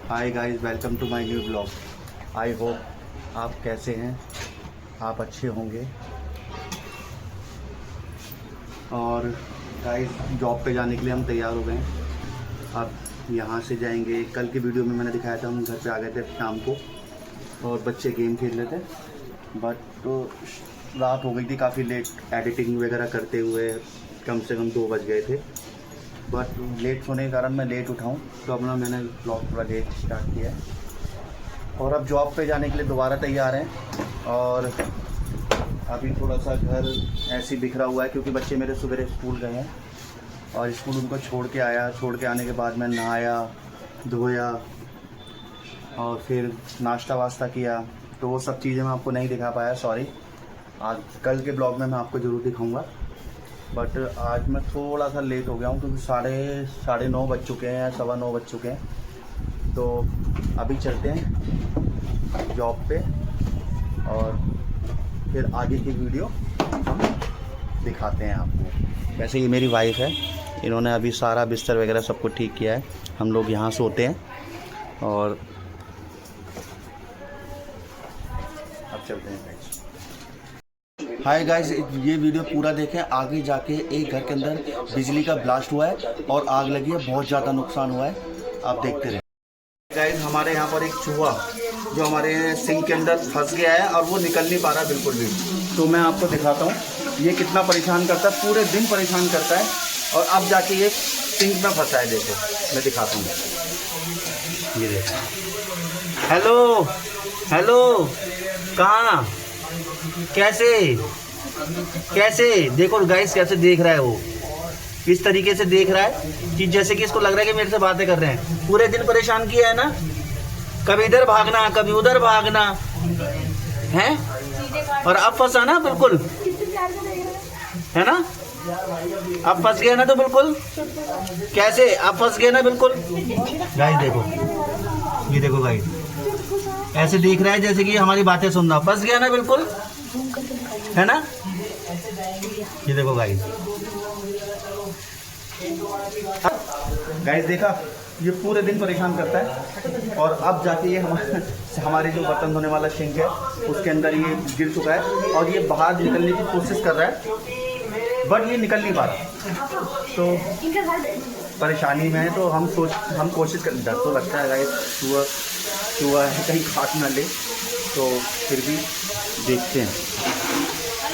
Hi guys, welcome to my new blog. I hope आप कैसे हैं, आप अच्छे होंगे। और गाइस, जॉब पे जाने के लिए हम तैयार हो गए हैं। अब यहाँ से जाएंगे। कल की वीडियो में मैंने दिखाया था हम घर पे आ गए थे शाम को और बच्चे गेम खेल रहे थे। बट तो रात हो गई थी काफ़ी लेट, एडिटिंग वगैरह करते हुए कम से कम 2 बज गए थे। बट लेट होने के कारण मैं लेट उठाऊँ तो अपना मैंने ब्लॉग थोड़ा लेट स्टार्ट किया है। और अब जॉब पे जाने के लिए दोबारा तैयार हैं। और अभी थोड़ा सा घर ऐसे ही बिखरा हुआ है क्योंकि बच्चे मेरे सुबह स्कूल गए हैं और स्कूल उनको छोड़ के आया। छोड़ के आने के बाद मैं नहाया धोया और फिर नाश्ता वास्ता किया, तो वो सब चीज़ें मैं आपको नहीं दिखा पाया, सॉरी। आज कल के ब्लॉग में मैं आपको ज़रूर दिखाऊंगा। बट आज मैं थोड़ा सा लेट हो गया हूँ क्योंकि साढ़े 9 बज चुके हैं, 9:15 बज चुके हैं। तो अभी चलते हैं जॉब पे और फिर आगे की वीडियो हम दिखाते हैं आपको। वैसे ये मेरी वाइफ है, इन्होंने अभी सारा बिस्तर वगैरह सब कुछ ठीक किया है। हम लोग यहाँ सोते हैं और अब चलते हैं। हाय गाइस, ये वीडियो पूरा देखें। आगे जाके एक घर के अंदर बिजली का ब्लास्ट हुआ है और आग लगी है, बहुत ज़्यादा नुकसान हुआ है, आप देखते रहें। गाइस, हमारे यहाँ पर एक चूहा जो हमारे सिंक के अंदर फंस गया है और वो निकल नहीं पा रहा बिल्कुल भी। तो मैं आपको दिखाता हूँ ये कितना परेशान करता है, पूरे दिन परेशान करता है। और अब जाके ये सिंक में फंसा है, देखो मैं दिखाता हूँ, ये देखो। हेलो हेलो, कहाँ, कैसे देखो गाइस, कैसे देख रहा है वो, इस तरीके से देख रहा है कि जैसे कि इसको लग रहा है कि मेरे से बातें कर रहे हैं। पूरे दिन परेशान किया है ना, कभी इधर भागना कभी उधर भागना है। और अब फंसा ना बिल्कुल, है ना, अब फंस गया ना, तो बिल्कुल कैसे अब फंस गया ना बिल्कुल। गाइस देखो, ये देखो गाइस, ऐसे देख रहा है जैसे कि हमारी बातें सुन रहा। फंस गया ना बिल्कुल, है ना। ये देखो गाइस, देखा, ये पूरे दिन परेशान करता है। और अब जाके ये हमारे जो बर्तन धोने वाला सिंक है उसके अंदर ये गिर चुका है और ये बाहर निकलने की कोशिश कर रहा है, बट ये निकल नहीं पा रहा। तो परेशानी में है, तो हम कोशिश कर, डर तो लगता है गाइस, चूहा है कहीं खाट ना ले, तो फिर भी देखते हैं।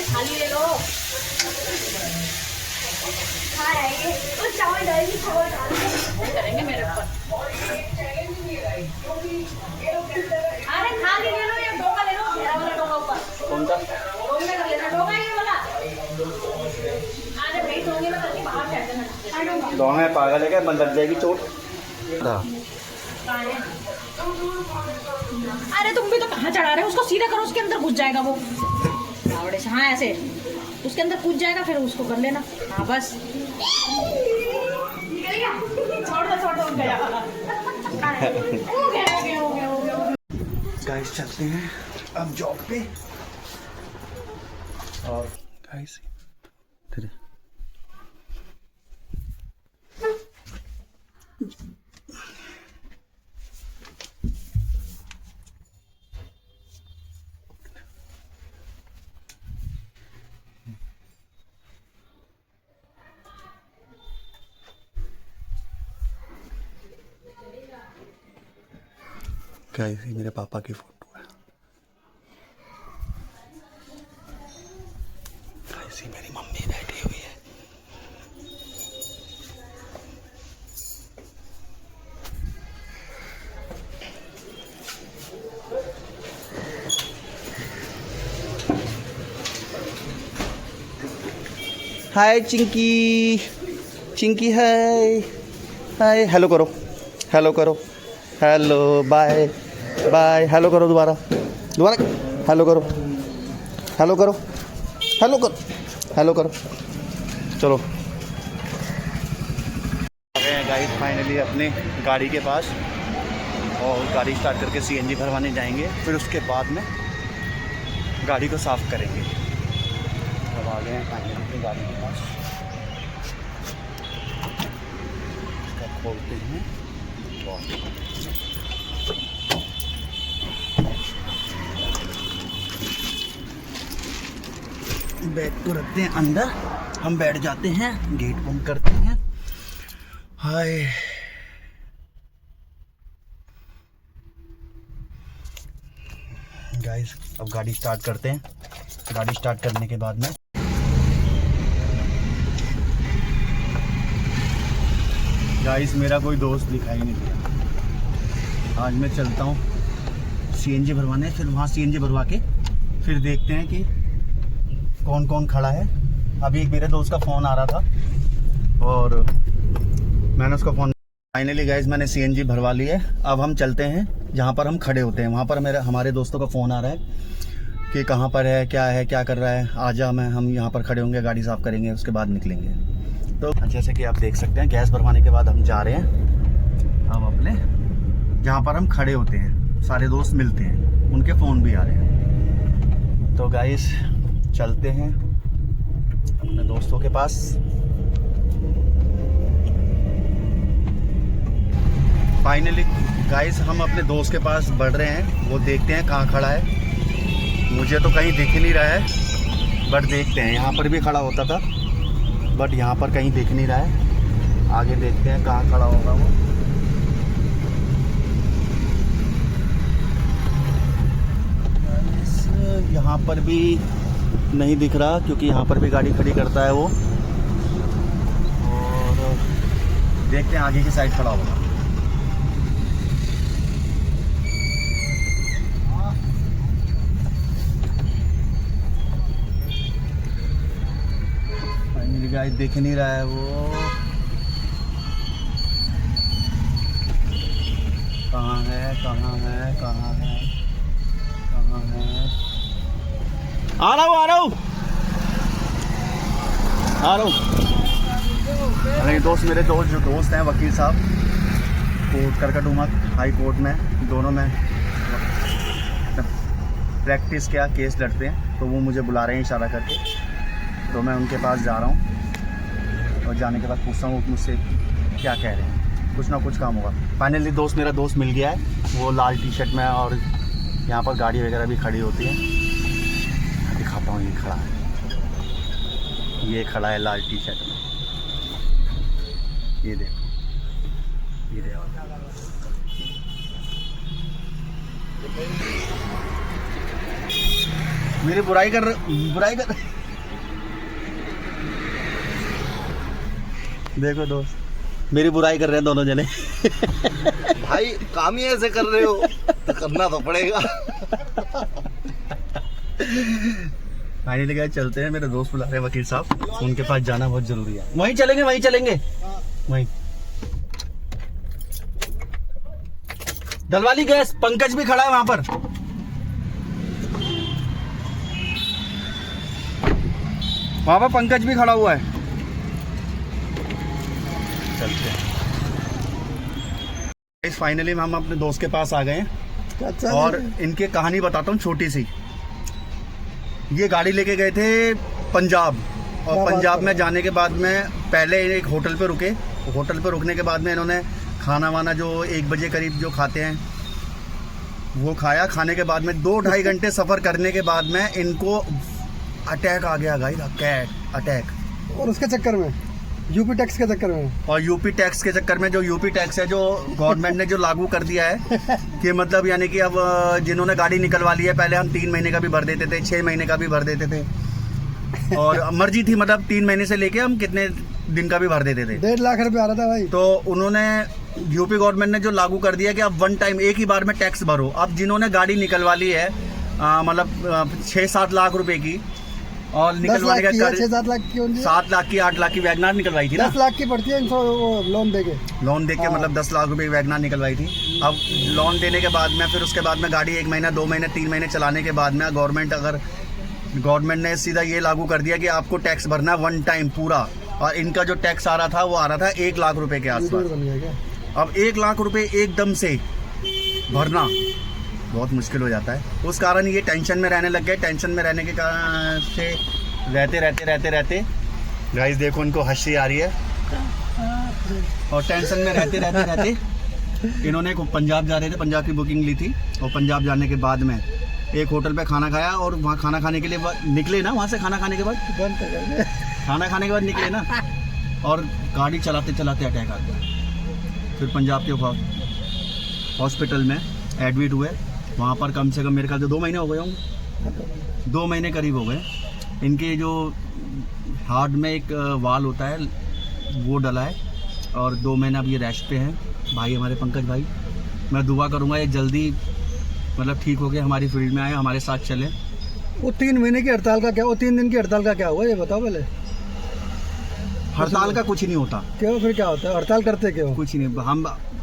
खाली ले लो, खा रहेंगे तो चावल डालेंगे, चावल करेंगे मेरे ऊपर। अरे खाली ले लो या डोका ले लो, मेरा वाला डोका ऊपर। कौन सा डोका कर लेना, डोका ये वाला। अरे भाई डोंगे में करके बाहर फेंक देना। डोंगा है, पागल है क्या, बंद लग जाएगी चोट। अरे तुम भी तो कहाँ चढ़ा रहे हो, उसको सीधा करो, उसके अंदर घुस जाएगा वो। हाँ ऐसे उसके अंदर कूद जाएगा, फिर उसको कर लेना। हाँ बस, छोड़ दो गया। गाइस चलते हैं अब जॉब पे। और गाइस ये मेरे पापा की फोटो है। गाइस ये मेरी मम्मी बैठी हुई है। हाय चिंकी, चिंकी हाय हाय, हेलो करो, हेलो करो, हेलो बाय बाय, हेलो करो, दोबारा हेलो करो, हेलो करो, हेलो करो, हेलो करो। चलो आ गए हैं गाइस फाइनली अपने गाड़ी के पास और गाड़ी स्टार्ट करके सीएनजी भरवाने जाएंगे, फिर उसके बाद में गाड़ी को साफ़ करेंगे। अब आ गए हैं फाइनली अपनी गाड़ी के पास, इसका खोलते हैं। बैग को रखते हैं अंदर, हम बैठ जाते हैं, गेट बंद करते हैं। हाय गाइस, अब गाड़ी स्टार्ट करते हैं। गाड़ी स्टार्ट करने के बाद में गाइस मेरा कोई दोस्त दिखाई नहीं दिया। आज मैं चलता हूँ सीएनजी भरवाने, फिर वहाँ सीएनजी भरवा के फिर देखते हैं कि कौन कौन खड़ा है। अभी एक मेरे दोस्त का फ़ोन आ रहा था और मैंने उसका फ़ोन, फाइनली गाइस मैंने सीएनजी भरवा ली है। अब हम चलते हैं जहाँ पर हम खड़े होते हैं, वहाँ पर हमारे दोस्तों का फ़ोन आ रहा है कि कहाँ पर है, क्या कर रहा है, आ जा, हम यहाँ पर खड़े होंगे, गाड़ी साफ़ करेंगे, उसके बाद निकलेंगे। तो जैसे कि आप देख सकते हैं गैस भरवाने के बाद हम जा रहे हैं अब अपने जहाँ पर हम खड़े होते हैं, सारे दोस्त मिलते हैं, उनके फ़ोन भी आ रहे हैं। तो गाइस चलते हैं अपने दोस्तों के पास। फाइनली गाइस हम अपने दोस्त के पास बढ़ रहे हैं, वो देखते हैं कहाँ खड़ा है। मुझे तो कहीं दिख ही नहीं रहा है, बट देखते हैं। यहाँ पर भी खड़ा होता था बट यहाँ पर कहीं दिख नहीं रहा है। आगे देखते हैं कहाँ खड़ा होगा वो। यहाँ पर भी नहीं दिख रहा क्योंकि यहाँ पर भी गाड़ी खड़ी करता है वो। और देखते हैं आगे की साइड खड़ा होगा। गाइस दिख नहीं रहा है वो, कहाँ है। आ रहा हूँ अरे दोस्त, मेरे दोस्त जो दोस्त हैं वकील साहब, कोर्ट करकटुमा हाई कोर्ट में, दोनों में प्रैक्टिस क्या केस लड़ते हैं, तो वो मुझे बुला रहे हैं इशारा करके। तो मैं उनके पास जा रहा हूँ और जाने के बाद पूछता हूँ मुझसे क्या कह रहे हैं, कुछ ना कुछ काम होगा। फाइनली मेरा दोस्त मिल गया है, वो लाल टी शर्ट में, और यहाँ पर गाड़ी वगैरह भी खड़ी होती है। दिखाता हूँ, ये खड़ा है, ये खड़ा है लाल टी शर्ट में, ये देखो। मेरी बुराई कर देखो दोस्त, मेरी बुराई कर रहे हैं दोनों जने। भाई काम ही ऐसे कर रहे हो तो करना तो पड़ेगा। फाइनली गाइस चलते हैं, मेरे दोस्त बुला रहे हैं वकील साहब, उनके पास जाना बहुत जरूरी है। वहीं चलेंगे वहीं। डलवाली गैस, पंकज भी खड़ा है वहां पर। वहां पर पंकज भी खड़ा हुआ है। चलते हैं। फाइनली हम अपने दोस्त के पास आ गए हैं और इनकी कहानी बताता हूँ छोटी सी। ये गाड़ी लेके गए थे पंजाब, और पंजाब में जाने के बाद में पहले एक होटल पे रुके। होटल पे रुकने के बाद में इन्होंने खाना वाना जो 1 बजे करीब जो खाते हैं वो खाया। खाने के बाद में 2-2.5 घंटे सफ़र करने के बाद में इनको अटैक आ गया गाइस, अटैक। और उसके चक्कर में यूपी टैक्स के चक्कर में, और यूपी टैक्स के चक्कर में, जो यूपी टैक्स है जो गवर्नमेंट ने जो लागू कर दिया है कि मतलब यानी कि अब जिन्होंने गाड़ी निकलवा ली है, पहले हम 3 महीने का भी भर देते थे, 6 महीने का भी भर देते थे, और मर्जी थी, मतलब 3 महीने से लेके हम कितने दिन का भी भर देते थे। 1.5 लाख रुपए आ रहा था भाई। तो उन्होंने यूपी गवर्नमेंट ने जो लागू कर दिया कि अब वन टाइम एक ही बार में टैक्स भरो। अब जिन्होंने गाड़ी निकलवा ली है मतलब 6-7 लाख रुपए की, और निकलवाने का 6-7 लाख की, 7 लाख की 8 लाख की वैगनार निकलवाई थी ना। 10 लाख की पड़ती है लोन दे के मतलब 10 लाख रुपए की वैगनार निकलवाई थी। अब लोन देने के बाद में फिर उसके बाद में गाड़ी 1 महीना 2 महीने 3 महीने चलाने के बाद में गवर्नमेंट ने सीधा ये लागू कर दिया कि आपको टैक्स भरना है वन टाइम पूरा। और इनका जो टैक्स आ रहा था वो आ रहा था 1 लाख रुपए के आसपास। अब 1 लाख रुपए एकदम से भरना बहुत मुश्किल हो जाता है। उस कारण ये टेंशन में रहने लग गए। टेंशन में रहने के कारण से रहते गाइस देखो इनको हंसी आ रही है। और टेंशन में रहते इन्होंने पंजाब जा रहे थे, पंजाब की बुकिंग ली थी, और पंजाब जाने के बाद में एक होटल पे खाना खाया और वहाँ खाना खाने के लिए निकले ना, वहाँ से खाना खाने के बाद खाना खाने के बाद निकले ना, और गाड़ी चलाते चलाते अटैक आ गया। फिर पंजाब के हॉस्पिटल में एडमिट हुए। वहाँ पर कम से कम मेरे ख्याल से 2 महीने हो गए होंगे, 2 महीने करीब हो गए। इनके जो हार्ट में एक वाल होता है वो डला है, और 2 महीना अब ये रेस्ट पे हैं भाई हमारे पंकज भाई। मैं दुआ करूँगा ये जल्दी मतलब ठीक हो गया, हमारी फील्ड में आए, हमारे साथ चले। वो 3 महीने की हड़ताल का क्या, वो 3 दिन की हड़ताल का क्या हुआ ये बताओ पहले। हड़ताल का कुछ नहीं होता। क्यों, फिर क्या होता है, हड़ताल करते क्यों? कुछ नहीं,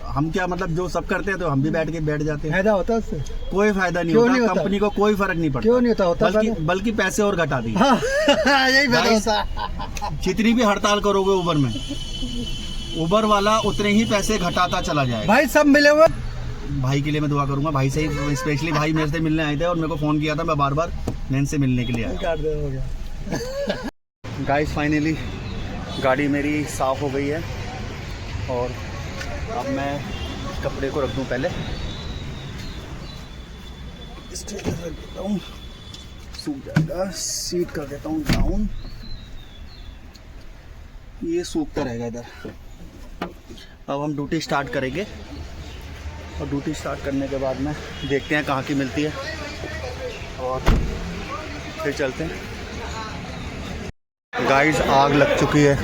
हम क्या मतलब जो सब करते हैं तो हम भी बैठ जाते हैं। फायदा होता है उससे? कोई फायदा नहीं होता, कंपनी को कोई फर्क नहीं पड़ता। क्यों नहीं होता? बल्कि पैसे और घटा दी। हाँ, यही फायदा होता। जितनी भी हड़ताल करोगे उबर में, उबर वाला उतने ही पैसे घटाता चला जाएगा। भाई सब मिले हुए भाई के लिए मैं दुआ करूंगा। भाई से ही स्पेशली भाई मेरे से मिलने आए थे और मेरे को फ़ोन किया था, मैं बार बार नैन से मिलने के लिए आया। गाइस फाइनली गाड़ी मेरी साफ़ हो गई है, और अब मैं कपड़े को रख दूं पहले, स्ट्रेचर रख देता हूँ, सूख जाएगा। सीट कर देता हूँ डाउन, ये सूखता रहेगा इधर। अब हम ड्यूटी स्टार्ट करेंगे, और ड्यूटी स्टार्ट करने के बाद में देखते हैं कहाँ की मिलती है, और फिर चलते हैं। गाइस आग लग चुकी है।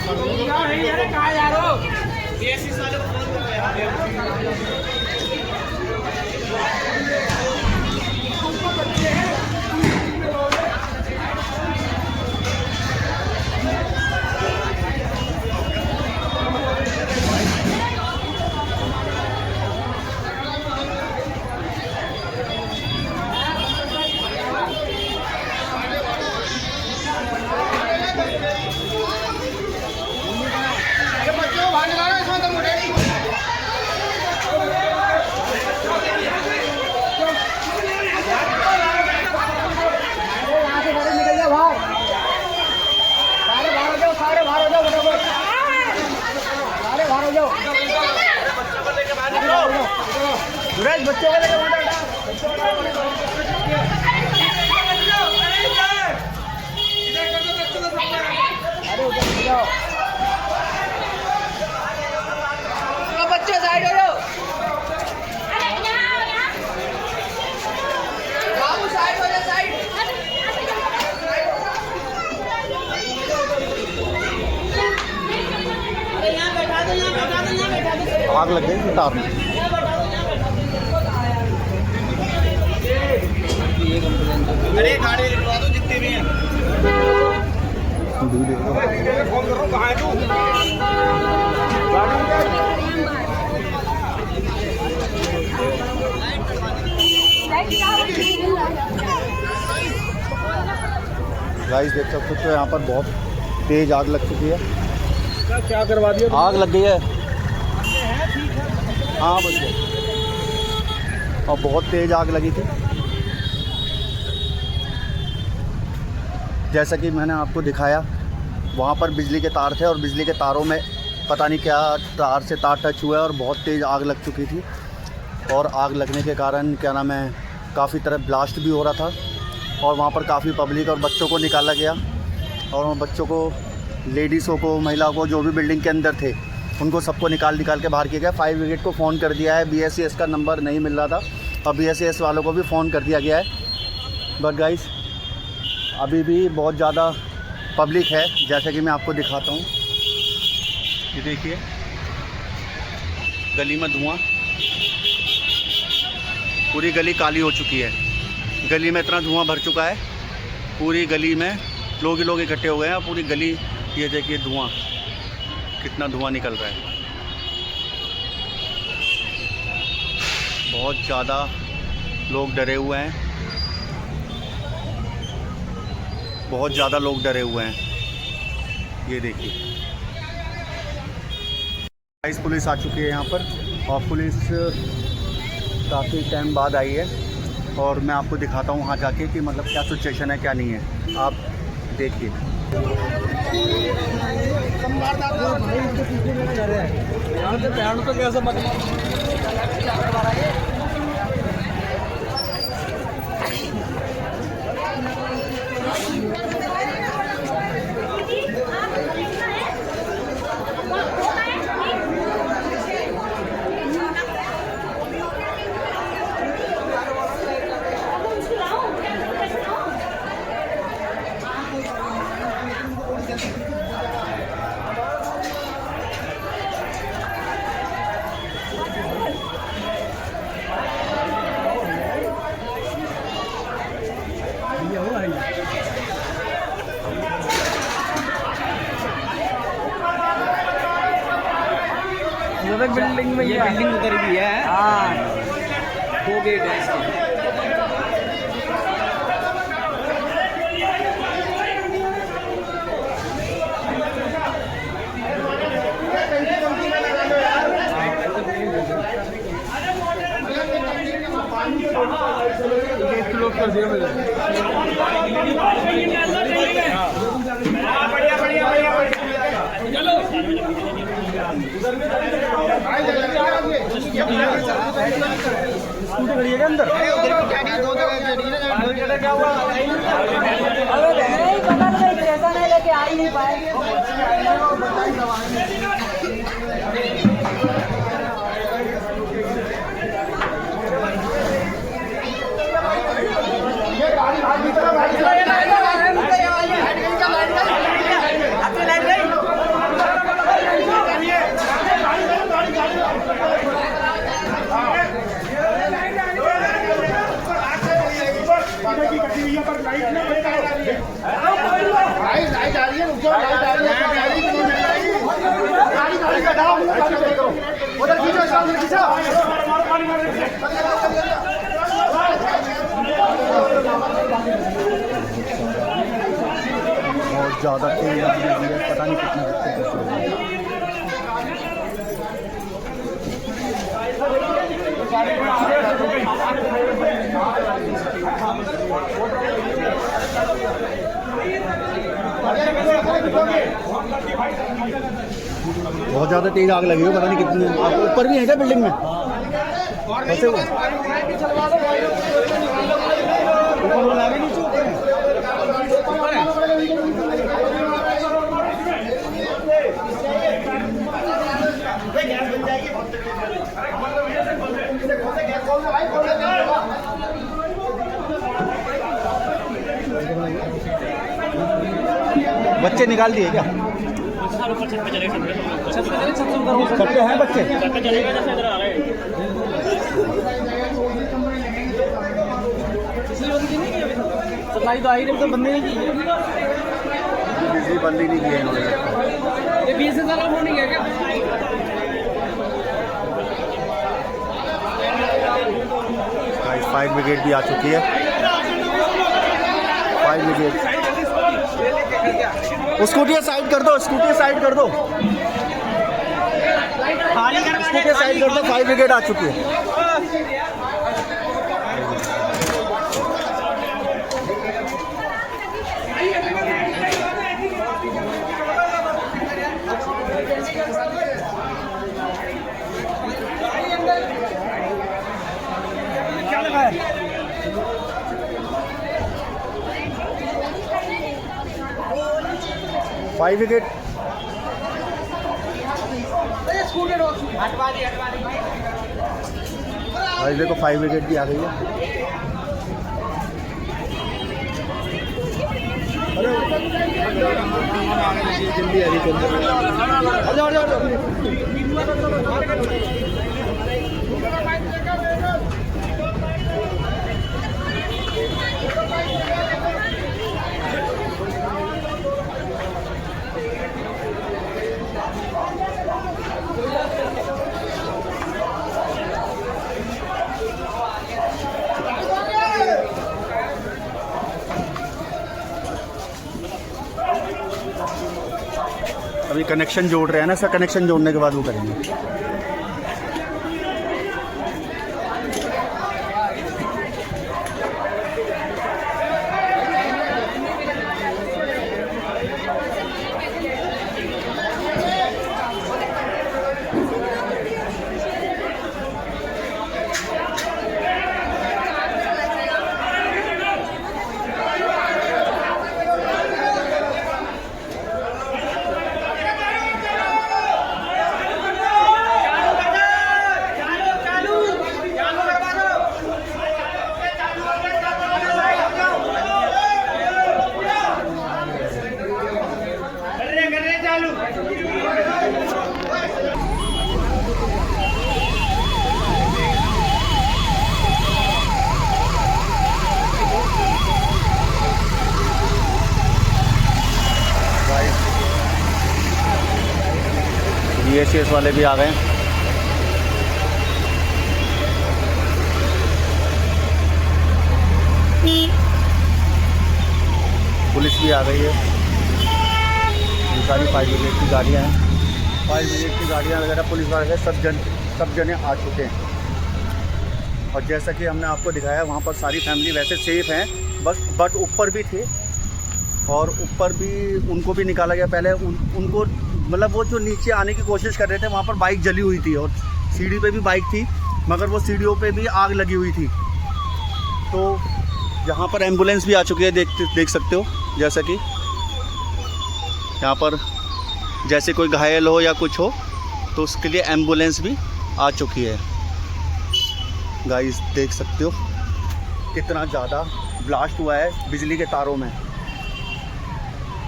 बच्चों को लेकर बच्चों साइड हो जाओ, बाबू साइड हो जाओ, साइड। यहाँ बैठा दो, यहाँ बैठा दो, यहाँ बैठा दो। आग लग गई तार में। अरे गाड़ी लिखवा दो जितने भी हैं। फोन करो, कहाँ है तू? गाइस देख सकते हो यहाँ पर बहुत तेज आग लग चुकी है। क्या करवा दिया? आग लग गई है। हाँ बच गए, और बहुत तेज आग लगी थी। जैसा कि मैंने आपको दिखाया, वहाँ पर बिजली के तार थे, और बिजली के तारों में पता नहीं क्या तार से तार टच हुआ है, और बहुत तेज़ आग लग चुकी थी। और आग लगने के कारण क्या नाम है, काफ़ी तरह ब्लास्ट भी हो रहा था, और वहाँ पर काफ़ी पब्लिक और बच्चों को निकाला गया, और बच्चों को, लेडीज़ों को, महिलाओं को, जो भी बिल्डिंग के अंदर थे उनको सबको निकाल के बाहर किया गया। फायर ब्रिगेड को फ़ोन कर दिया है, BSES का नंबर नहीं मिल रहा था, और BSES वालों को भी फ़ोन कर दिया गया है। बट गाइस अभी भी बहुत ज़्यादा पब्लिक है, जैसे कि मैं आपको दिखाता हूँ। ये देखिए गली में धुआं, पूरी गली काली हो चुकी है। गली में इतना धुआं भर चुका है, पूरी गली में लोग ही लोग इकट्ठे हो गए हैं, पूरी गली। ये देखिए धुआं, कितना धुआं निकल रहा है। बहुत ज़्यादा लोग डरे हुए हैं, बहुत ज़्यादा लोग डरे हुए हैं। ये देखिए गाइस पुलिस आ चुकी है यहाँ पर, और पुलिस काफ़ी टाइम बाद आई है, और मैं आपको दिखाता हूँ वहाँ जाके कि मतलब क्या सिचुएशन है क्या नहीं है। आप देखिए बिल्डिंग में ये बिल्डिंग उधर भी है। हाँ 2 गेट है इसके। कर दिया मैंने। बढ़िया बढ़िया बढ़िया चलो स्कूटी खड़ी है अंदर। क्या हुआ? अरे पता नहीं पैसा नहीं लेके आ ही नहीं पाएंगे। बहुत ज़्यादा तेज है, पता नहीं कितना बहुत ज़्यादा तेज आग लगी हो, पता नहीं कितनी। आपको ऊपर भी है क्या बिल्डिंग में? कैसे वो बच्चे निकाल दिए क्या? छत पे हैं बच्चे। सप्लाई तो आई नहीं, तो बंद नहीं की है। बिजली बंद ही नहीं की है इन्होंने। ये 20 साल हो नहीं गया क्या? फायर ब्रिगेड भी आ चुकी है। फायर ब्रिगेड स्कूटी साइड कर दो, स्कूटी साइड कर दो, स्कूटी साइड कर दो। फायर ब्रिगेड आ चुकी है। क्या लगा है? फायर ब्रिगेड भाई देखो, फायर ब्रिगेड भी आ गई है। जल्दी आ रही अभी कनेक्शन जोड़ रहे हैं ना सर, कनेक्शन जोड़ने के बाद वो करेंगे। BSS वाले भी आ गए हैं। पुलिस भी आ गई है, ये सारी फायर ब्रिगेड की गाड़ियाँ हैं, फायर ब्रिगेड की गाड़ियाँ वगैरह, पुलिस वाले सब जने आ चुके हैं। और जैसा कि हमने आपको दिखाया वहाँ पर सारी फैमिली वैसे सेफ़ हैं, बट ऊपर भी थे और ऊपर भी उनको भी निकाला गया। पहले उनको मतलब वो जो नीचे आने की कोशिश कर रहे थे, वहाँ पर बाइक जली हुई थी और सीढ़ी पे भी बाइक थी, मगर वो सीढ़ियों पे भी आग लगी हुई थी। तो यहाँ पर एम्बुलेंस भी आ चुकी है, देख सकते हो, जैसा कि यहाँ पर जैसे कोई घायल हो या कुछ हो तो उसके लिए एम्बुलेंस भी आ चुकी है। गाइस देख सकते हो कितना ज़्यादा ब्लास्ट हुआ है बिजली के तारों में,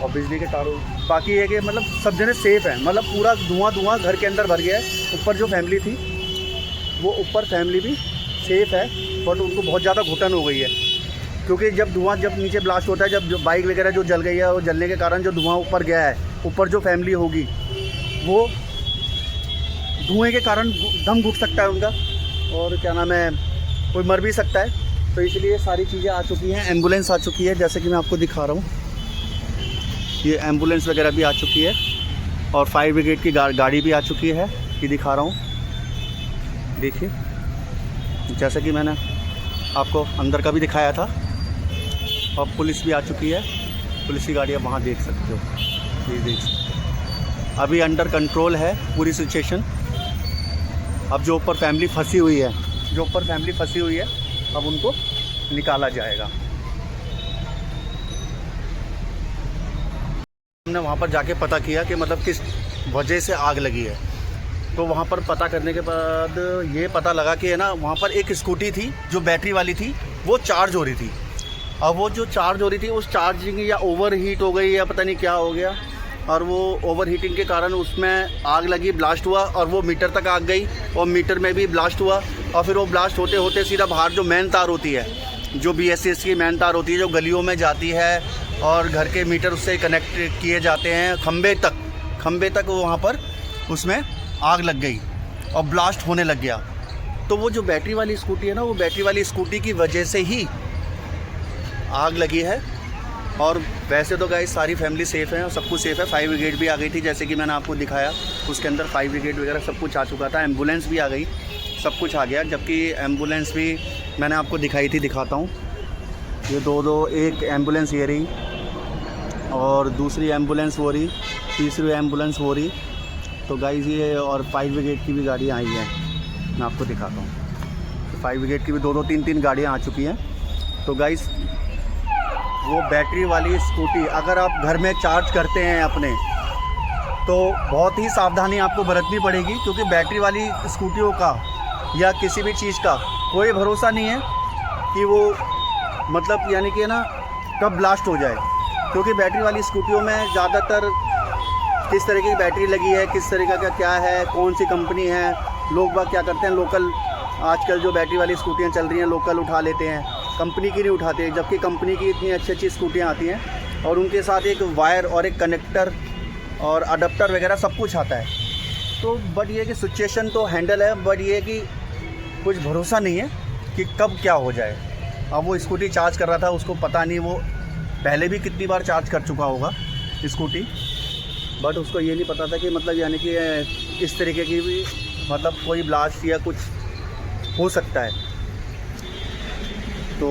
और बिजली के तारों बाकी है कि मतलब सब जने सेफ़ हैं, मतलब पूरा धुआं घर के अंदर भर गया है। ऊपर जो फैमिली थी वो ऊपर फैमिली भी सेफ़ है, बट उनको बहुत ज़्यादा घुटन हो गई है, क्योंकि जब नीचे ब्लास्ट होता है, जब जो बाइक वगैरह जो जल गई है, वो जलने के कारण जो धुआं ऊपर गया है, ऊपर जो फैमिली होगी वो धुएँ के कारण दम घुट सकता है उनका, और क्या नाम है, कोई मर भी सकता है। तो इसलिए सारी चीज़ें आ चुकी हैं, एम्बुलेंस आ चुकी है, जैसे कि मैं आपको दिखा रहा हूँ, ये एम्बुलेंस वगैरह भी आ चुकी है, और फायर ब्रिगेड की गाड़ी भी आ चुकी है, ये दिखा रहा हूँ। देखिए जैसे कि मैंने आपको अंदर का भी दिखाया था, और पुलिस भी आ चुकी है, पुलिस की गाड़ियाँ वहाँ देख सकते हो, ये देख सकते हो। अभी अंडर कंट्रोल है पूरी सिचुएशन। अब जो ऊपर फैमिली फंसी हुई है, अब उनको निकाला जाएगा। हमने वहाँ पर जाके पता किया कि मतलब किस वजह से आग लगी है। तो वहाँ पर पता करने के बाद ये पता लगा कि है ना, वहाँ पर एक स्कूटी थी जो बैटरी वाली थी, वो चार्ज हो रही थी। अब वो जो चार्ज हो रही थी, उस चार्जिंग या ओवर हीट हो गई या पता नहीं क्या हो गया, और वो ओवर हीटिंग के कारण उसमें आग लगी, ब्लास्ट हुआ, और वो मीटर तक आग गई, और मीटर में भी ब्लास्ट हुआ। और फिर वो ब्लास्ट होते होते सीधा बाहर जो मेन तार होती है, जो BSS की मेन तार होती है, जो गलियों में जाती है, और घर के मीटर उससे कनेक्ट किए जाते हैं खंबे तक वहाँ पर उसमें आग लग गई और ब्लास्ट होने लग गया। तो वो जो बैटरी वाली स्कूटी है ना, वो बैटरी वाली स्कूटी की वजह से ही आग लगी है। और वैसे तो गाइस सारी फैमिली सेफ़ है और सब कुछ सेफ़ है। फायर ब्रिगेड भी आ गई थी, जैसे कि मैंने आपको दिखाया, उसके अंदर फायर ब्रिगेड वगैरह सब कुछ आ चुका था, एम्बुलेंस भी आ गई, सब कुछ आ गया। जबकि एम्बुलेंस भी मैंने आपको दिखाई थी, दिखाता हूँ, ये दो एक एम्बुलेंस ये रही, और दूसरी एम्बुलेंस वो रही, तीसरी एम्बुलेंस वो रही। तो गाइस ये और फायर ब्रिगेड की भी गाड़ियाँ आई हैं, मैं आपको दिखाता हूँ। तो फायर ब्रिगेड की भी दो तीन गाड़ियाँ आ चुकी हैं। तो गाइस वो बैटरी वाली स्कूटी अगर आप घर में चार्ज करते हैं अपने, तो बहुत ही सावधानी आपको बरतनी पड़ेगी, क्योंकि बैटरी वाली स्कूटियों का या किसी भी चीज़ का कोई भरोसा नहीं है कि वो मतलब यानी कि ना कब ब्लास्ट हो जाए। क्योंकि बैटरी वाली स्कूटियों में ज़्यादातर किस तरह की बैटरी लगी है, किस तरीके का क्या है, कौन सी कंपनी है, लोग बाग क्या करते हैं, लोकल आजकल जो बैटरी वाली स्कूटियाँ चल रही हैं लोकल उठा लेते हैं, कंपनी की नहीं उठाते। जबकि कंपनी की इतनी अच्छी स्कूटियाँ आती हैं और उनके साथ एक वायर और एक कनेक्टर और अडप्टर वगैरह सब कुछ आता है। तो बट ये कि सिचुएशन तो हैंडल है, बट ये कि कुछ भरोसा नहीं है कि कब क्या हो जाए। अब वो स्कूटी चार्ज कर रहा था, उसको पता नहीं वो पहले भी कितनी बार चार्ज कर चुका होगा स्कूटी, बट उसको ये नहीं पता था कि मतलब यानी कि इस तरीके की भी मतलब कोई ब्लास्ट या कुछ हो सकता है। तो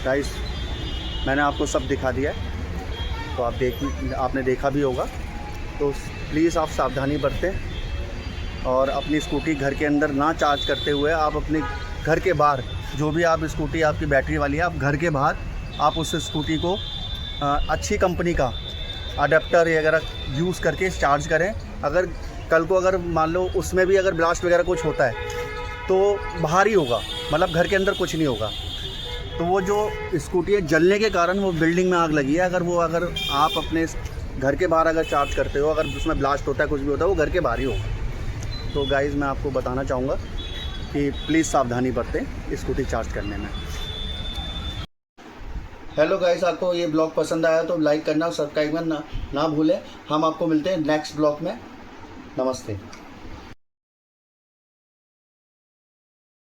गाइस मैंने आपको सब दिखा दिया है, तो आपने देखा भी होगा। तो प्लीज़ आप सावधानी बरतें और अपनी स्कूटी घर के अंदर ना चार्ज करते हुए आप अपने घर के बाहर, जो भी आप स्कूटी आपकी बैटरी वाली है, आप घर के बाहर आप उस स्कूटी को अच्छी कंपनी का अडेप्टर वगैरह यूज़ करके चार्ज करें। अगर कल को अगर मान लो उसमें भी अगर ब्लास्ट वगैरह कुछ होता है तो बाहर ही होगा, मतलब घर के अंदर कुछ नहीं होगा। तो वो जो स्कूटी जलने के कारण वो बिल्डिंग में आग लगी है, अगर आप अपने घर के बाहर अगर चार्ज करते हो, अगर उसमें ब्लास्ट होता है, कुछ भी होता है, वो घर के बाहर ही होगा। तो गाइज़ मैं आपको बताना चाहूँगा कि प्लीज़ सावधानी बरतें स्कूटी चार्ज करने में। हेलो गाइस, आपको ये ब्लॉग पसंद आया तो लाइक करना और सब्सक्राइब करना ना भूलें। हम आपको मिलते हैं नेक्स्ट ब्लॉग में। नमस्ते।